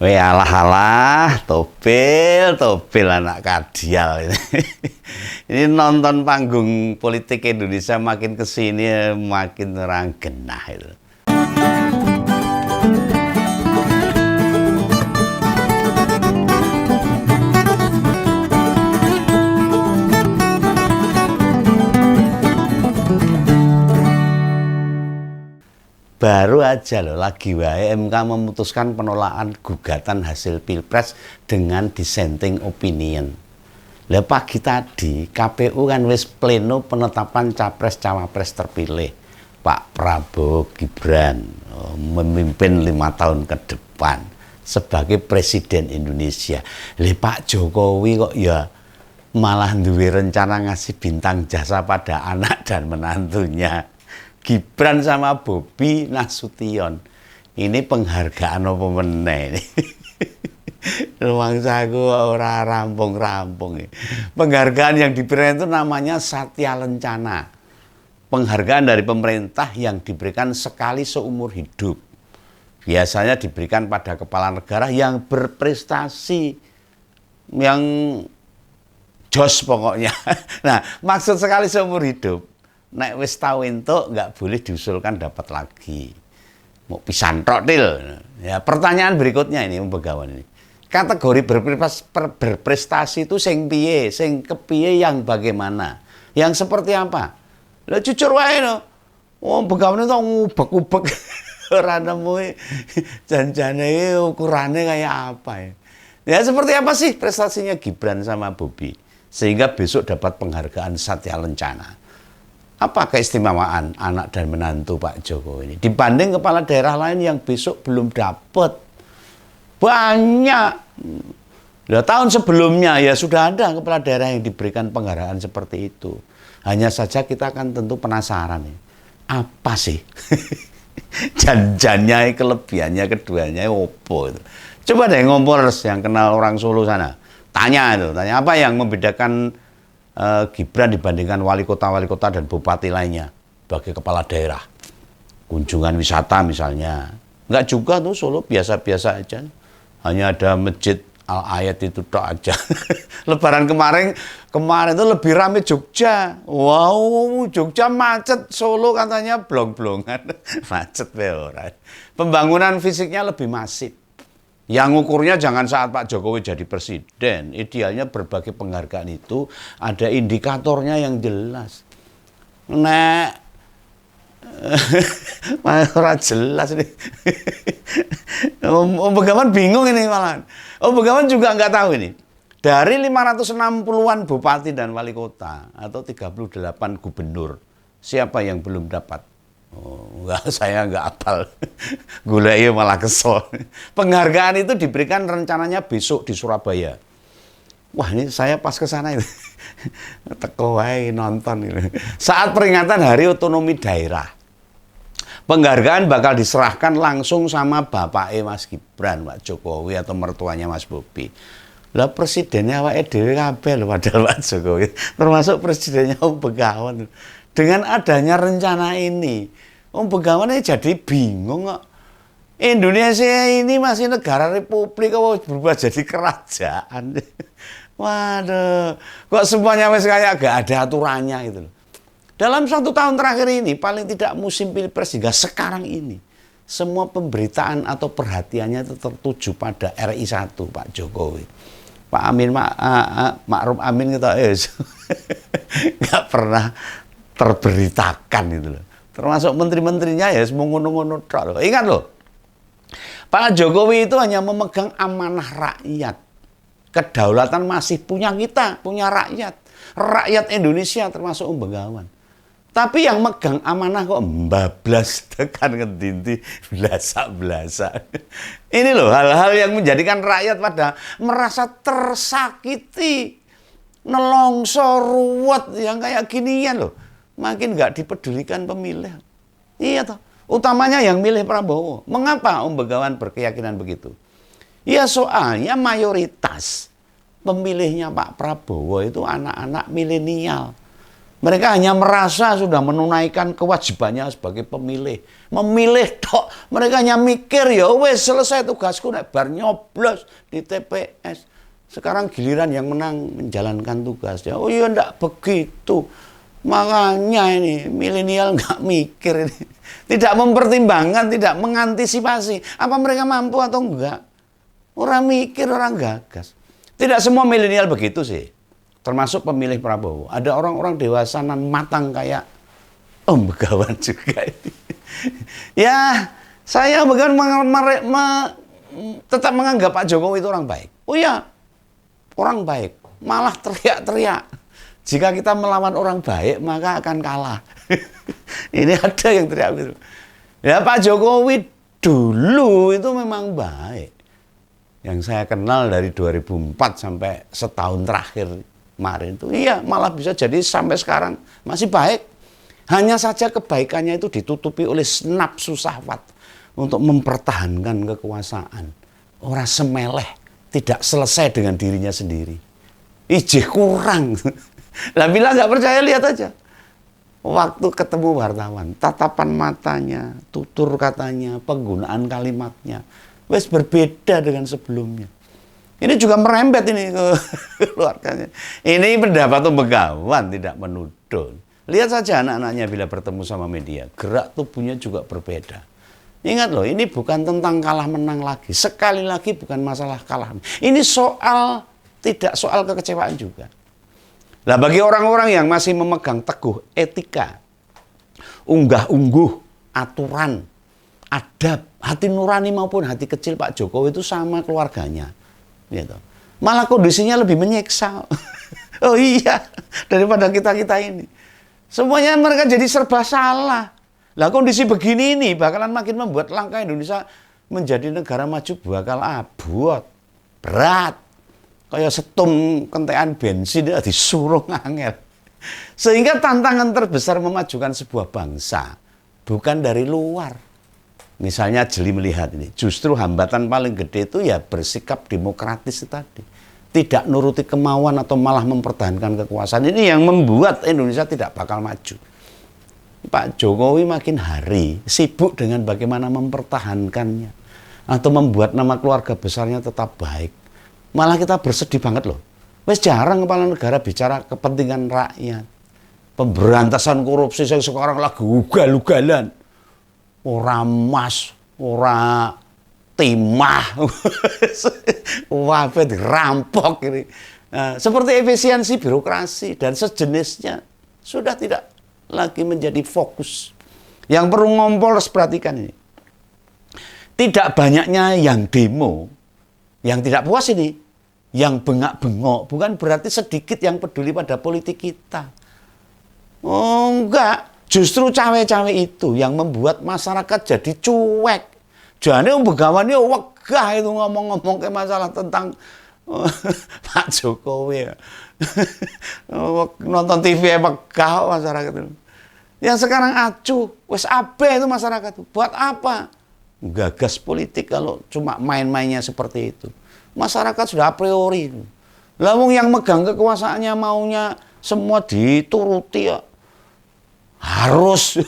Weh alah-alah, topil anak kadial ini. Ini nonton panggung politik Indonesia makin kesini makin terang genah itu. Baru aja loh, lagi wae MK memutuskan penolakan gugatan hasil Pilpres dengan dissenting opinion. Lah pagi tadi KPU kan wis pleno penetapan capres-cawapres terpilih. Pak Prabowo Gibran memimpin 5 tahun ke depan sebagai Presiden Indonesia. Lah Pak Jokowi kok ya malah duwe rencana ngasih bintang jasa pada anak dan menantunya. Gibran sama Bobi Nasution. Ini penghargaan apa meneh ini. Rumangsaku ora rampung-rampung. Penghargaan yang diberikan itu namanya Satya Lencana. Penghargaan dari pemerintah yang diberikan sekali seumur hidup. Biasanya diberikan pada kepala negara yang berprestasi, yang jos pokoknya. Nah, maksud sekali seumur hidup. Nek wis tau entuk nggak boleh diusulkan dapat lagi. Mau pisan tok til. Ya, pertanyaan berikutnya ini Begawan ini. Kategori berprestasi itu sing piye, sing kepiye yang bagaimana? Yang seperti apa? Lah jujur wae no. Oh, Begawan itu ngubek-ubek ora nemu janjane ukurannya kayak apa ya. Ya seperti apa sih prestasinya Gibran sama Bobi sehingga besok dapat penghargaan Satya Lencana? Apa keistimewaan anak dan menantu Pak Jokowi ini dibanding kepala daerah lain yang besok belum dapat? Banyak. Nah, tahun sebelumnya ya sudah ada kepala daerah yang diberikan penghargaan seperti itu. Hanya saja kita akan tentu penasaran nih. Apa sih janjannya, kelebihannya keduanya opo itu. Coba deh ngompors yang kenal orang Solo sana. Tanya apa yang membedakan Gibran dibandingkan wali kota dan bupati lainnya sebagai kepala daerah. Kunjungan wisata misalnya. Enggak juga tuh Solo biasa-biasa aja. Hanya ada masjid Al-Ayat itu tok aja. Lebaran kemarin itu lebih ramai Jogja. Wow, Jogja macet, Solo katanya blong-blongan. Macet beoran. Pembangunan fisiknya lebih masif. Yang ukurnya jangan saat Pak Jokowi jadi presiden. Idealnya berbagai penghargaan itu ada indikatornya yang jelas. Nek ora jelas nih. Om Begawan bingung ini malahan. Om Begawan juga nggak tahu ini. Dari 560-an bupati dan wali kota atau 38 gubernur, siapa yang belum dapat? Oh, enggak, saya enggak apal. Gulai malah kesel. Penghargaan itu diberikan rencananya besok di Surabaya. Wah, ini saya pas ke sana itu. Teko wae nonton itu. Saat peringatan Hari Otonomi Daerah. Penghargaan bakal diserahkan langsung sama bapaknya Mas Gibran, Pak Jokowi atau mertuanya Mas Bobi. Lah presidennya awake dhewe kabeh lho padahal Pak Jokowi. Termasuk presidennya Om Begawan. Dengan adanya rencana ini, Om Begawan ini jadi bingung kok. Indonesia ini masih negara republik kok berubah jadi kerajaan. Waduh, kok semuanya wis kayak gak ada aturannya gitu loh. Dalam 1 tahun terakhir ini, paling tidak musim Pilpres hingga sekarang ini, semua pemberitaan atau perhatiannya itu tertuju pada RI 1 Pak Jokowi. Pak Amin, Ma'ruf Amin kita nggak pernah terberitakan itu loh. Termasuk menteri-menterinya ya semua ngono-ngono tok loh. Ingat loh. Pak Jokowi itu hanya memegang amanah rakyat. Kedaulatan masih punya kita, punya rakyat. Rakyat Indonesia termasuk Om Begawan. Tapi yang megang amanah kok bablas tekan ngendinti blasak-blasak. Ini loh hal-hal yang menjadikan rakyat pada merasa tersakiti. Nelongso ruwet yang kayak ginian loh. Makin nggak dipedulikan pemilih. Iya toh. Utamanya yang milih Prabowo. Mengapa Om Begawan berkeyakinan begitu? Ya soalnya mayoritas pemilihnya Pak Prabowo itu anak-anak milenial. Mereka hanya merasa sudah menunaikan kewajibannya sebagai pemilih. Memilih tok. Mereka hanya mikir, ya wes selesai tugasku, nek bar nyoblos di TPS. Sekarang giliran yang menang menjalankan tugasnya. Oh iya, ndak begitu. Makanya ini milenial nggak mikir ini. Tidak mempertimbangkan, tidak mengantisipasi. Apa mereka mampu atau enggak. Orang mikir, orang gagas. Tidak semua milenial begitu sih. Termasuk pemilih Prabowo. Ada orang-orang dewasa nan matang kayak Om Begawan juga ini. Ya, saya Begawan tetap menganggap Pak Jokowi itu orang baik. Oh ya, orang baik. Malah teriak-teriak. Jika kita melawan orang baik, maka akan kalah. Ini ada yang teriak gitu. Ya, Pak Jokowi dulu itu memang baik. Yang saya kenal dari 2004 sampai setahun terakhir kemarin itu, iya malah bisa jadi sampai sekarang masih baik. Hanya saja kebaikannya itu ditutupi oleh nafsu syahwat untuk mempertahankan kekuasaan. Orang semeleh, tidak selesai dengan dirinya sendiri. Ijih kurang. Lah bila nggak percaya lihat aja. Waktu ketemu wartawan, tatapan matanya, tutur katanya, penggunaan kalimatnya, wes berbeda dengan sebelumnya. Ini juga merembet ini ke keluarganya. Ini pendapat Om Begawan, tidak menuduh. Lihat saja anak-anaknya bila bertemu sama media, gerak tubuhnya juga berbeda. Ingat loh, ini bukan tentang kalah menang lagi. Sekali lagi bukan masalah kalah. Ini tidak soal kekecewaan juga. Nah, bagi orang-orang yang masih memegang teguh etika, unggah-ungguh, aturan, adab, hati nurani maupun hati kecil Pak Jokowi itu sama keluarganya. Gitu. Malah kondisinya lebih menyiksa. Oh iya, daripada kita-kita ini. Semuanya mereka jadi serba salah. Lah kondisi begini ini bakalan makin membuat langkah Indonesia menjadi negara maju bakal abot, berat. Kayak setum kentekan bensin disuruh ngangel. Sehingga tantangan terbesar memajukan sebuah bangsa bukan dari luar. Misalnya jeli melihat ini, justru hambatan paling gede itu ya bersikap demokratis tadi. Tidak nuruti kemauan atau malah mempertahankan kekuasaan. Ini yang membuat Indonesia tidak bakal maju. Pak Jokowi makin hari sibuk dengan bagaimana mempertahankannya. Atau membuat nama keluarga besarnya tetap baik. Malah kita bersedih banget loh. Wes jarang kepala negara bicara kepentingan rakyat. Pemberantasan korupsi yang sekarang lagi ugal-ugalan. Ora emas, ora timah, wah dirampok ini. Nah, seperti efisiensi birokrasi dan sejenisnya sudah tidak lagi menjadi fokus. Yang perlu ngompol harus perhatikan ini. Tidak banyaknya yang demo, yang tidak puas ini, yang bengak-bengok, bukan berarti sedikit yang peduli pada politik kita. Oh enggak. Justru cawe-cawe itu yang membuat masyarakat jadi cuek. Jadi Om Begawan ini wegah itu ngomong-ngomong ke masalah tentang Pak Jokowi. Nonton TV wegah masyarakat itu. Yang sekarang acuh, wes abe itu masyarakat itu. Buat apa? Gagas politik kalau cuma main-mainnya seperti itu. Masyarakat sudah a priori. Lalu yang megang kekuasaannya maunya semua dituruti ya. Harus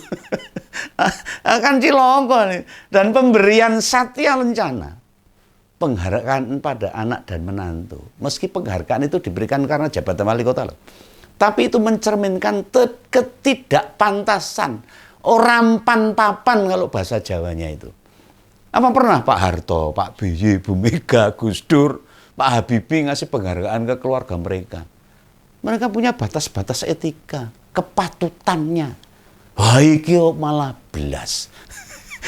akan ciloko nih. Dan pemberian Satya Lencana penghargaan pada anak dan menantu, meski penghargaan itu diberikan karena jabatan wali kota loh, tapi itu mencerminkan ketidakpantasan, orang pan-papan kalau bahasa Jawanya itu. Apa pernah Pak Harto, Pak BY, Bu Mega, Gus Dur, Pak Habibie ngasih penghargaan ke keluarga mereka? Mereka punya batas-batas etika, kepatutannya. Wah, iki malah belas.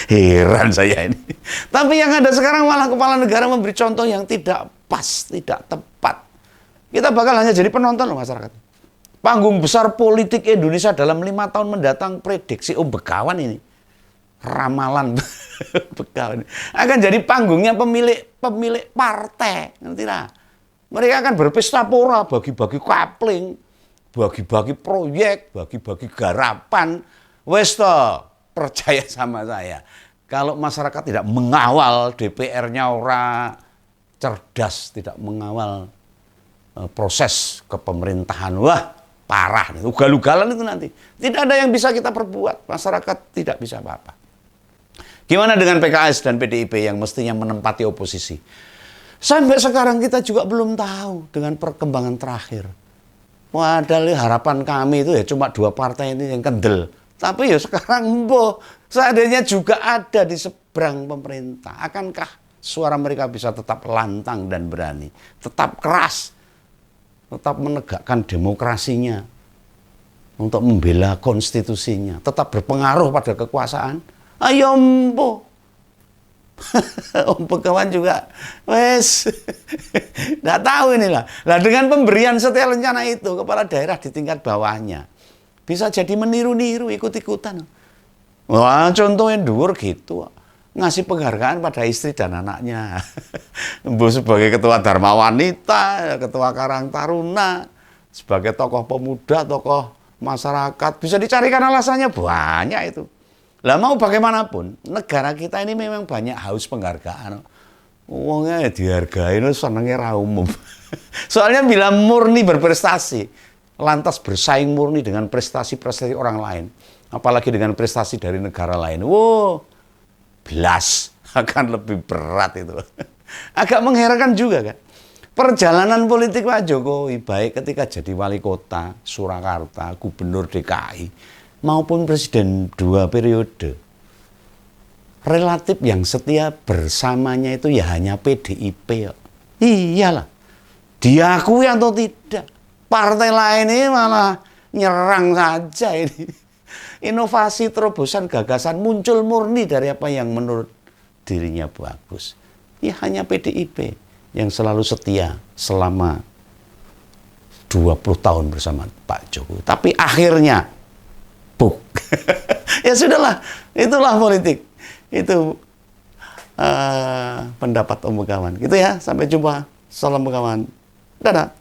Heran saya ini. Tapi yang ada sekarang malah kepala negara memberi contoh yang tidak pas, tidak tepat. Kita bakal hanya jadi penonton loh masyarakat. Panggung besar politik Indonesia dalam 5 tahun mendatang, prediksi Om Begawan ini. Ramalan Begawan. Akan jadi panggungnya pemilik partai. Nanti lah. Mereka akan berpesta pora, bagi-bagi kapling, bagi-bagi proyek, bagi-bagi garapan. Wes toh, percaya sama saya. Kalau masyarakat tidak mengawal, DPR-nya ora cerdas, tidak mengawal proses kepemerintahan, wah parah, ugal-ugalan itu nanti. Tidak ada yang bisa kita perbuat, masyarakat tidak bisa apa-apa. Gimana dengan PKS dan PDIP yang mestinya menempati oposisi? Sampai sekarang kita juga belum tahu dengan perkembangan terakhir. Padahal harapan kami itu ya cuma 2 partai ini yang kendel. Tapi ya sekarang seandainya juga ada di seberang pemerintah, akankah suara mereka bisa tetap lantang dan berani, tetap keras, tetap menegakkan demokrasinya, untuk membela konstitusinya, tetap berpengaruh pada kekuasaan? Ayo mbo. Om Begawan juga wes nggak tahu inilah. Nah, dengan pemberian setia lencana itu kepala daerah di tingkat bawahnya bisa jadi meniru-niru, ikut-ikutan. Wah, contohnya dhuwur gitu. Ngasih penghargaan pada istri dan anaknya. Mbo sebagai ketua Dharma Wanita, ketua Karang Taruna, sebagai tokoh pemuda, tokoh masyarakat, bisa dicarikan alasannya banyak itu. Lah mau bagaimanapun, negara kita ini memang banyak haus penghargaan. Wongnya ya dihargai, senengnya ra umum. Soalnya bila murni berprestasi, lantas bersaing murni dengan prestasi-prestasi orang lain, apalagi dengan prestasi dari negara lain, belas akan lebih berat itu. Agak mengherankan juga kan. Perjalanan politik Pak Jokowi, baik ketika jadi wali kota Surakarta, gubernur DKI, maupun presiden 2 periode, relatif yang setia bersamanya itu ya hanya PDIP. Iyalah, diakui atau tidak, partai lain ini malah nyerang saja ini. Inovasi, terobosan, gagasan muncul murni dari apa yang menurut dirinya bagus. Ya hanya PDIP yang selalu setia selama 20 tahun bersama Pak Jokowi. Tapi akhirnya ya sudahlah, itulah politik. Itu pendapat Om Begawan. Gitu ya, sampai jumpa. Salam Begawan. Dadah.